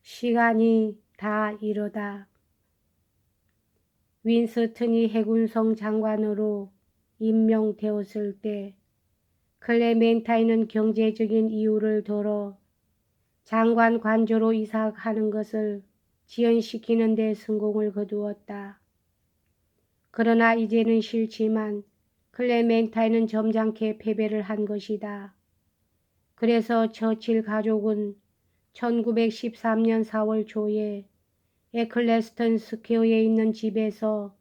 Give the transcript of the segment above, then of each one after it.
시간이 다 이르다. 윈스턴이 해군성 장관으로 임명되었을 때 클레멘타인은 경제적인 이유를 들어 장관 관저로 이사하는 것을 지연시키는 데 성공을 거두었다. 그러나 이제는 싫지만 클레멘타인은 점잖게 패배를 한 것이다. 그래서 처칠 가족은 1913년 4월 초에 에클레스턴 스퀘어에 있는 집에서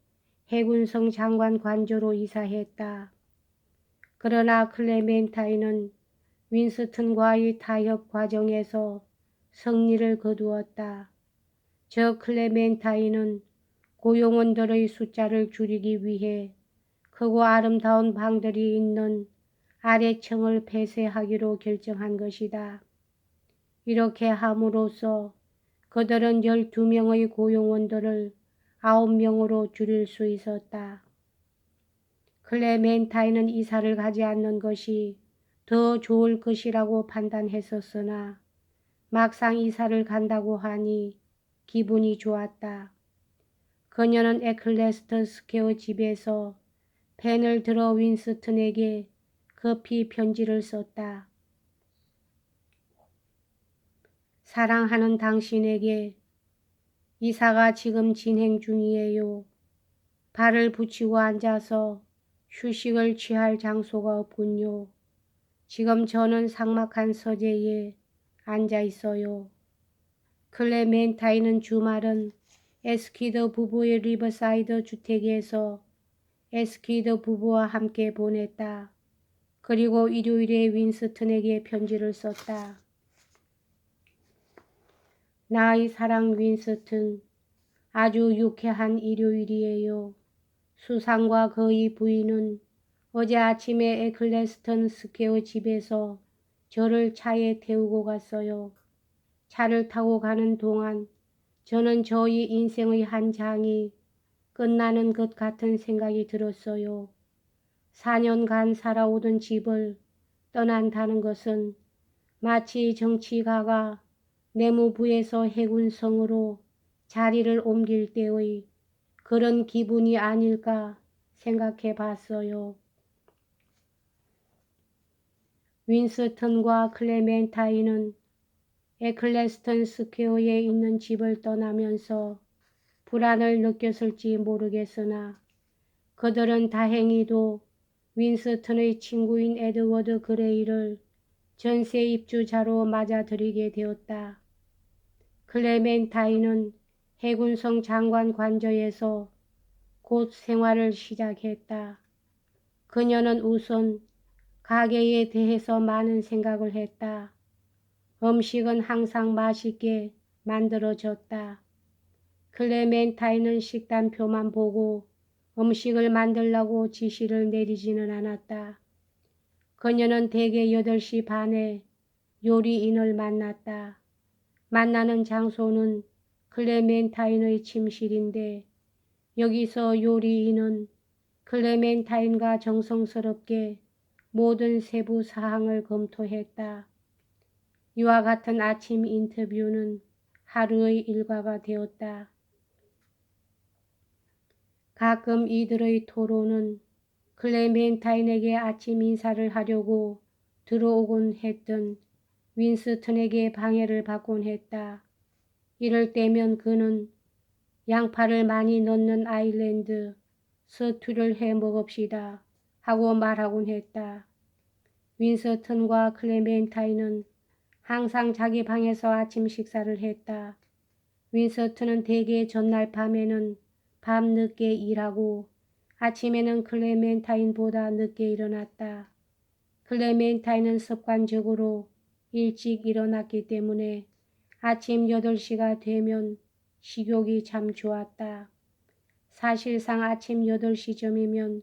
해군성 장관 관저로 이사했다. 그러나 클레멘타인은 윈스턴과의 타협 과정에서 승리를 거두었다. 저 클레멘타인은 고용원들의 숫자를 줄이기 위해 크고 아름다운 방들이 있는 아래층을 폐쇄하기로 결정한 것이다. 이렇게 함으로써 그들은 12명의 고용원들을 9명으로 줄일 수 있었다. 클레멘타인은 이사를 가지 않는 것이 더 좋을 것이라고 판단했었으나 막상 이사를 간다고 하니 기분이 좋았다. 그녀는 에클레스터 스퀘어 집에서 펜을 들어 윈스턴에게 급히 편지를 썼다. 사랑하는 당신에게 이사가 지금 진행 중이에요. 발을 붙이고 앉아서 휴식을 취할 장소가 없군요. 지금 저는 삭막한 서재에 앉아 있어요. 클레멘타인은 주말은 에스퀴드 부부의 리버사이드 주택에서 에스퀴드 부부와 함께 보냈다. 그리고 일요일에 윈스턴에게 편지를 썼다. 나의 사랑 윈스턴, 아주 유쾌한 일요일이에요. 수상과 그의 부인은 어제 아침에 에클레스턴 스퀘어 집에서 저를 차에 태우고 갔어요. 차를 타고 가는 동안 저는 저희 인생의 한 장이 끝나는 것 같은 생각이 들었어요. 4년간 살아오던 집을 떠난다는 것은 마치 정치가가 내무부에서 해군성으로 자리를 옮길 때의 그런 기분이 아닐까 생각해 봤어요. 윈스턴과 클레멘타인은 에클레스턴 스퀘어에 있는 집을 떠나면서 불안을 느꼈을지 모르겠으나 그들은 다행히도 윈스턴의 친구인 에드워드 그레이를 전세 입주자로 맞아들이게 되었다. 클레멘타인은 해군성 장관 관저에서 곧 생활을 시작했다. 그녀는 우선 가게에 대해서 많은 생각을 했다. 음식은 항상 맛있게 만들어졌다. 클레멘타인은 식단표만 보고 음식을 만들라고 지시를 내리지는 않았다. 그녀는 대개 8시 반에 요리인을 만났다. 만나는 장소는 클레멘타인의 침실인데 여기서 요리인은 클레멘타인과 정성스럽게 모든 세부 사항을 검토했다. 이와 같은 아침 인터뷰는 하루의 일과가 되었다. 가끔 이들의 토론은 클레멘타인에게 아침 인사를 하려고 들어오곤 했던 윈스턴에게 방해를 받곤 했다. 이럴 때면 그는 양파를 많이 넣는 아일랜드 스튜를 해 먹읍시다 하고 말하곤 했다. 윈스턴과 클레멘타인은 항상 자기 방에서 아침 식사를 했다. 윈스턴은 대개 전날 밤에는 밤늦게 일하고 아침에는 클레멘타인보다 늦게 일어났다. 클레멘타인은 습관적으로 일찍 일어났기 때문에 아침 8시가 되면 식욕이 참 좋았다. 사실상 아침 8시쯤이면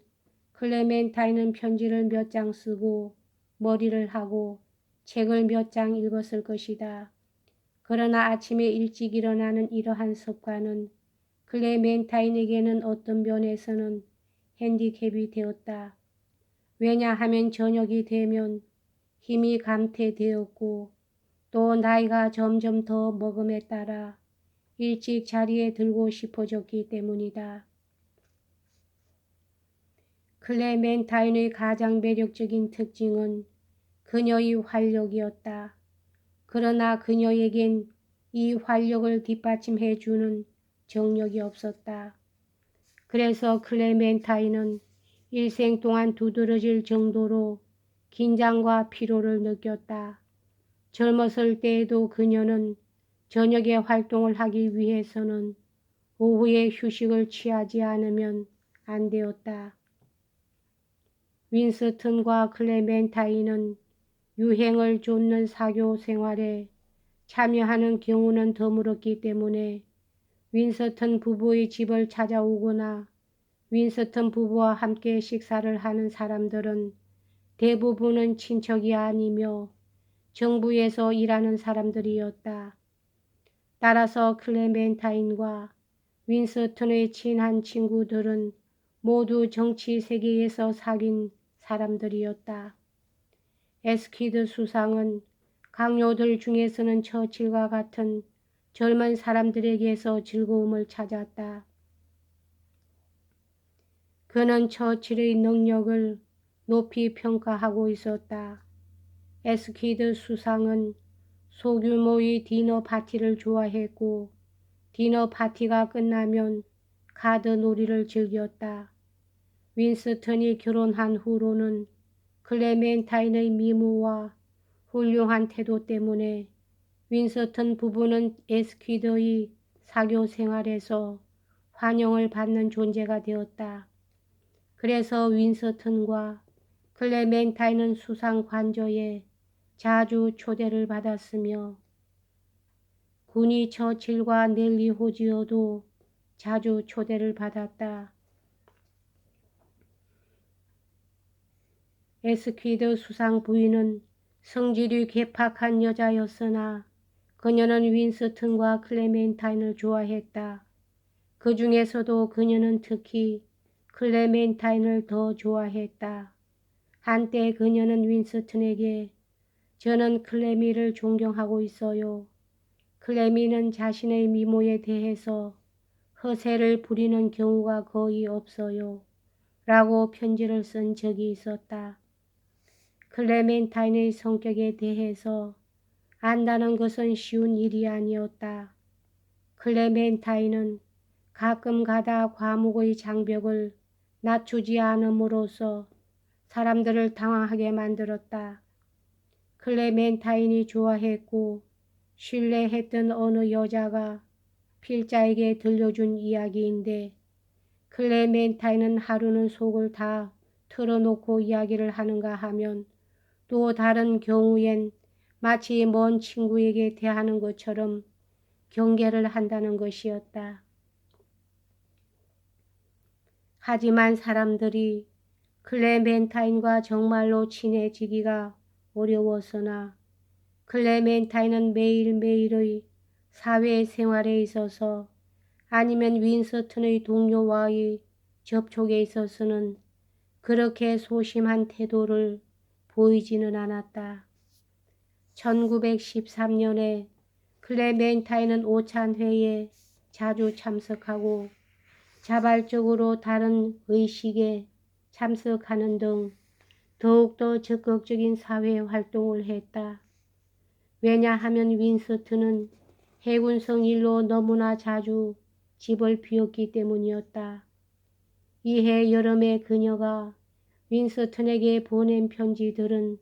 클레멘타인은 편지를 몇 장 쓰고 머리를 하고 책을 몇 장 읽었을 것이다. 그러나 아침에 일찍 일어나는 이러한 습관은 클레멘타인에게는 어떤 면에서는 핸디캡이 되었다. 왜냐하면 저녁이 되면 힘이 감퇴되었고 또 나이가 점점 더 먹음에 따라 일찍 자리에 들고 싶어졌기 때문이다. 클레멘타인의 가장 매력적인 특징은 그녀의 활력이었다. 그러나 그녀에겐 이 활력을 뒷받침해 주는 정력이 없었다. 그래서 클레멘타인은 일생 동안 두드러질 정도로 긴장과 피로를 느꼈다. 젊었을 때에도 그녀는 저녁에 활동을 하기 위해서는 오후에 휴식을 취하지 않으면 안 되었다. 윈스턴과 클레멘타인은 유행을 좇는 사교 생활에 참여하는 경우는 드물었기 때문에 윈스턴 부부의 집을 찾아오거나 윈스턴 부부와 함께 식사를 하는 사람들은 대부분은 친척이 아니며 정부에서 일하는 사람들이었다. 따라서 클레멘타인과 윈스턴의 친한 친구들은 모두 정치 세계에서 사귄 사람들이었다. 에스퀴드 수상은 강요들 중에서는 처칠과 같은 젊은 사람들에게서 즐거움을 찾았다. 그는 처칠의 능력을 높이 평가하고 있었다. 에스퀴드 수상은 소규모의 디너 파티를 좋아했고 디너 파티가 끝나면 카드 놀이를 즐겼다. 윈스턴이 결혼한 후로는 클레멘타인의 미모와 훌륭한 태도 때문에 윈스턴 부부는 에스퀴드의 사교 생활에서 환영을 받는 존재가 되었다. 그래서 윈스턴과 클레멘타인은 수상 관저에 자주 초대를 받았으며 군이 처칠과 넬리 호지어도 자주 초대를 받았다. 에스퀴드 수상 부인은 성질이 괴팍한 여자였으나 그녀는 윈스턴과 클레멘타인을 좋아했다. 그 중에서도 그녀는 특히 클레멘타인을 더 좋아했다. 한때 그녀는 윈스턴에게 저는 클레미를 존경하고 있어요. 클레미는 자신의 미모에 대해서 허세를 부리는 경우가 거의 없어요. 라고 편지를 쓴 적이 있었다. 클레멘타인의 성격에 대해서 안다는 것은 쉬운 일이 아니었다. 클레멘타인은 가끔 가다 과묵의 장벽을 낮추지 않음으로써 사람들을 당황하게 만들었다. 클레멘타인이 좋아했고 신뢰했던 어느 여자가 필자에게 들려준 이야기인데 클레멘타인은 하루는 속을 다 털어놓고 이야기를 하는가 하면 또 다른 경우엔 마치 먼 친구에게 대하는 것처럼 경계를 한다는 것이었다. 하지만 사람들이 클레멘타인과 정말로 친해지기가 어려웠으나 클레멘타인은 매일매일의 사회생활에 있어서 아니면 윈스턴의 동료와의 접촉에 있어서는 그렇게 소심한 태도를 보이지는 않았다. 1913년에 클레멘타인은 오찬회에 자주 참석하고 자발적으로 다른 의식에 참석하는 등 더욱더 적극적인 사회 활동을 했다. 왜냐하면 윈스턴은 해군성 일로 너무나 자주 집을 비웠기 때문이었다. 이해 여름에 그녀가 윈스턴에게 보낸 편지들은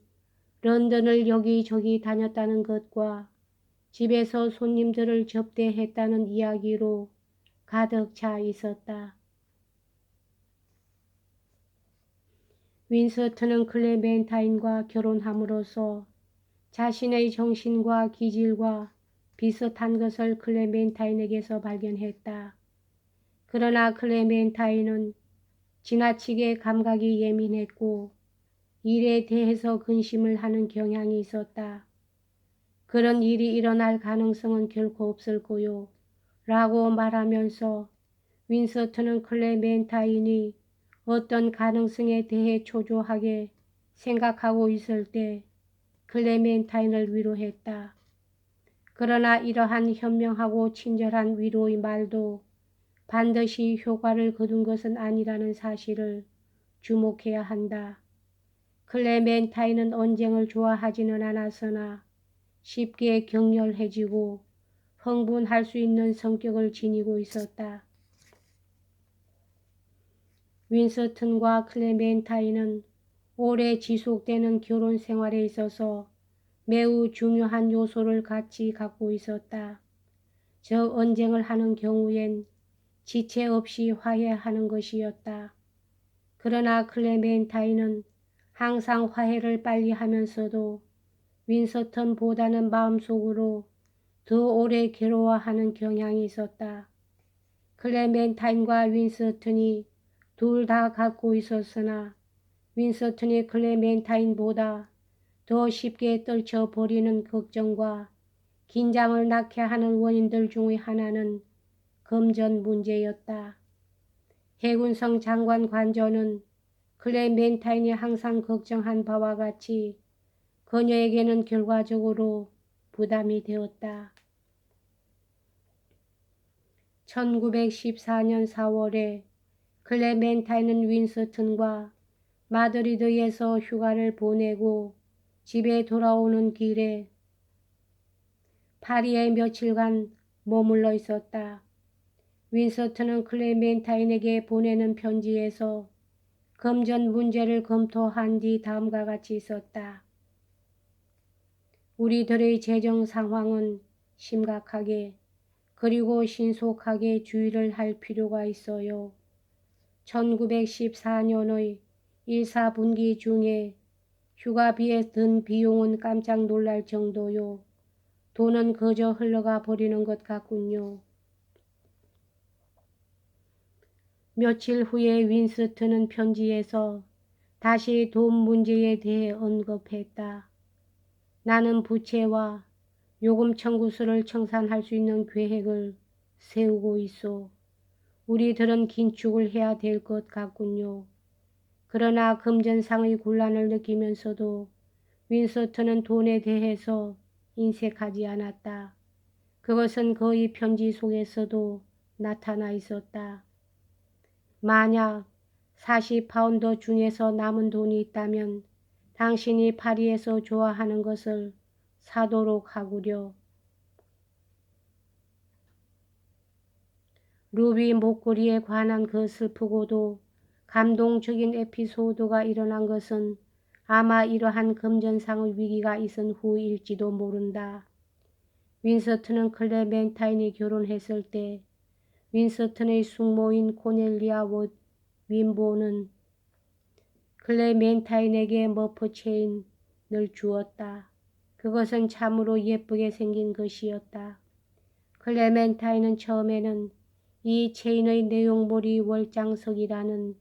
런던을 여기저기 다녔다는 것과 집에서 손님들을 접대했다는 이야기로 가득 차 있었다. 윈스턴은 클레멘타인과 결혼함으로써 자신의 정신과 기질과 비슷한 것을 클레멘타인에게서 발견했다. 그러나 클레멘타인은 지나치게 감각이 예민했고 일에 대해서 근심을 하는 경향이 있었다. 그런 일이 일어날 가능성은 결코 없을 거요 라고 말하면서 윈스턴은 클레멘타인이 어떤 가능성에 대해 초조하게 생각하고 있을 때 클레멘타인을 위로했다. 그러나 이러한 현명하고 친절한 위로의 말도 반드시 효과를 거둔 것은 아니라는 사실을 주목해야 한다. 클레멘타인은 언쟁을 좋아하지는 않았으나 쉽게 격렬해지고 흥분할 수 있는 성격을 지니고 있었다. 윈스턴과 클레멘타인은 오래 지속되는 결혼 생활에 있어서 매우 중요한 요소를 같이 갖고 있었다. 저 언쟁을 하는 경우엔 지체 없이 화해하는 것이었다. 그러나 클레멘타인은 항상 화해를 빨리 하면서도 윈스턴보다는 마음속으로 더 오래 괴로워하는 경향이 있었다. 클레멘타인과 윈스턴이 둘 다 갖고 있었으나 윈스턴이 클레멘타인보다 더 쉽게 떨쳐버리는 걱정과 긴장을 낳게 하는 원인들 중의 하나는 금전 문제였다. 해군성 장관 관저는 클레멘타인이 항상 걱정한 바와 같이 그녀에게는 결과적으로 부담이 되었다. 1914년 4월에 클레멘타인은 윈스턴과 마드리드에서 휴가를 보내고 집에 돌아오는 길에 파리에 며칠간 머물러 있었다. 윈스턴은 클레멘타인에게 보내는 편지에서 금전 문제를 검토한 뒤 다음과 같이 있었다. 우리들의 재정 상황은 심각하게 그리고 신속하게 주의를 할 필요가 있어요. 1914년의 1사분기 중에 휴가비에 든 비용은 깜짝 놀랄 정도요. 돈은 그저 흘러가 버리는 것 같군요. 며칠 후에 윈스턴은 편지에서 다시 돈 문제에 대해 언급했다. 나는 부채와 요금 청구서를 청산할 수 있는 계획을 세우고 있어. 우리들은 긴축을 해야 될 것 같군요. 그러나 금전상의 곤란을 느끼면서도 윈스턴은 돈에 대해서 인색하지 않았다. 그것은 그의 편지 속에서도 나타나 있었다. 만약 40파운드 중에서 남은 돈이 있다면 당신이 파리에서 좋아하는 것을 사도록 하구려. 루비 목걸이에 관한 그 슬프고도 감동적인 에피소드가 일어난 것은 아마 이러한 금전상의 위기가 있은 후일지도 모른다. 윈스턴은 클레멘타인이 결혼했을 때 윈스턴의 숙모인 코넬리아 윈보는 클레멘타인에게 머프 체인을 주었다. 그것은 참으로 예쁘게 생긴 것이었다. 클레멘타인은 처음에는 이 체인의 내용물이 월장석이라는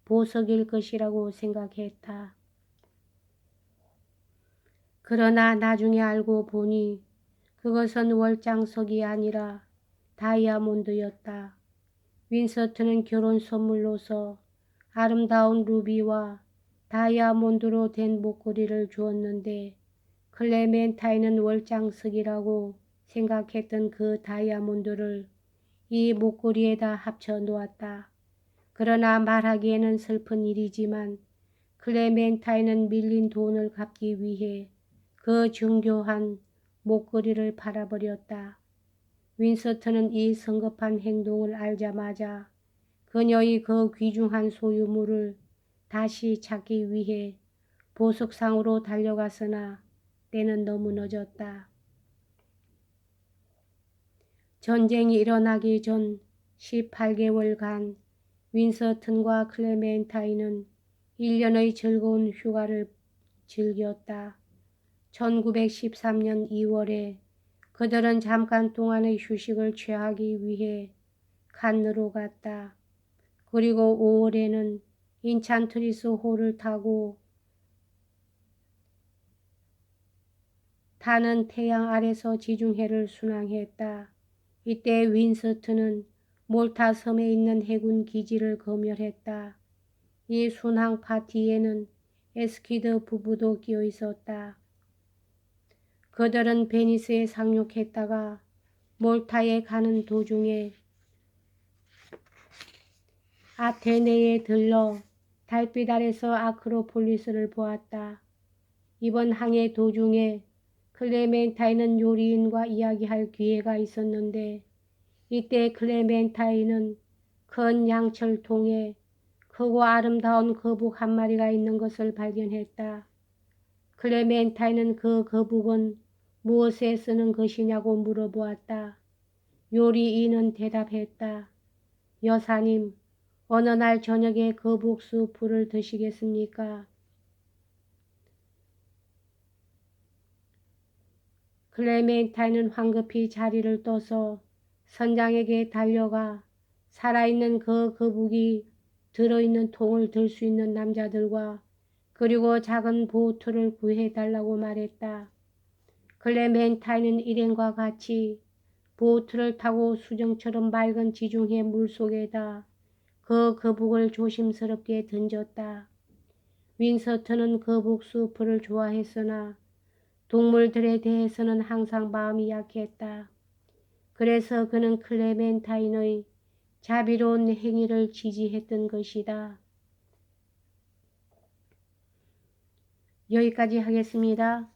보석일 것이라고 생각했다. 그러나 나중에 알고 보니 그것은 월장석이 아니라 다이아몬드였다. 윈스턴은 결혼 선물로서 아름다운 루비와 다이아몬드로 된 목걸이를 주었는데 클레멘타인은 월장석이라고 생각했던 그 다이아몬드를 이 목걸이에다 합쳐 놓았다. 그러나 말하기에는 슬픈 일이지만 클레멘타인은 밀린 돈을 갚기 위해 그 정교한 목걸이를 팔아버렸다. 윈스턴은 이 성급한 행동을 알자마자 그녀의 그 귀중한 소유물을 다시 찾기 위해 보석상으로 달려갔으나 때는 너무 늦었다. 전쟁이 일어나기 전 18개월간 윈스턴과 클레멘타인은 1년의 즐거운 휴가를 즐겼다. 1913년 2월에 그들은 잠깐 동안의 휴식을 취하기 위해 칸느로 갔다. 그리고 5월에는 인찬트리스 호를 타는 태양 아래서 지중해를 순항했다. 이때 윈스턴은 몰타 섬에 있는 해군 기지를 검열했다. 이 순항 파티에는 에스키드 부부도 끼어 있었다. 그들은 베니스에 상륙했다가 몰타에 가는 도중에 아테네에 들러 달빛 아래서 아크로폴리스를 보았다. 이번 항해 도중에 클레멘타인은 요리인과 이야기할 기회가 있었는데 이때 클레멘타인은 큰 양철통에 크고 아름다운 거북 한 마리가 있는 것을 발견했다. 클레멘타인은 그 거북은 무엇에 쓰는 것이냐고 물어보았다. 요리인은 대답했다. 여사님, 어느 날 저녁에 거북 수프를 드시겠습니까? 클레멘타인은 황급히 자리를 떠서 선장에게 달려가 살아있는 그 거북이 들어있는 통을 들 수 있는 남자들과 그리고 작은 보트를 구해달라고 말했다. 클레멘타인은 일행과 같이 보트를 타고 수정처럼 맑은 지중해 물속에다 그 거북을 조심스럽게 던졌다. 윈서턴은 거북 수프를 좋아했으나 동물들에 대해서는 항상 마음이 약했다. 그래서 그는 클레멘타인의 자비로운 행위를 지지했던 것이다. 여기까지 하겠습니다.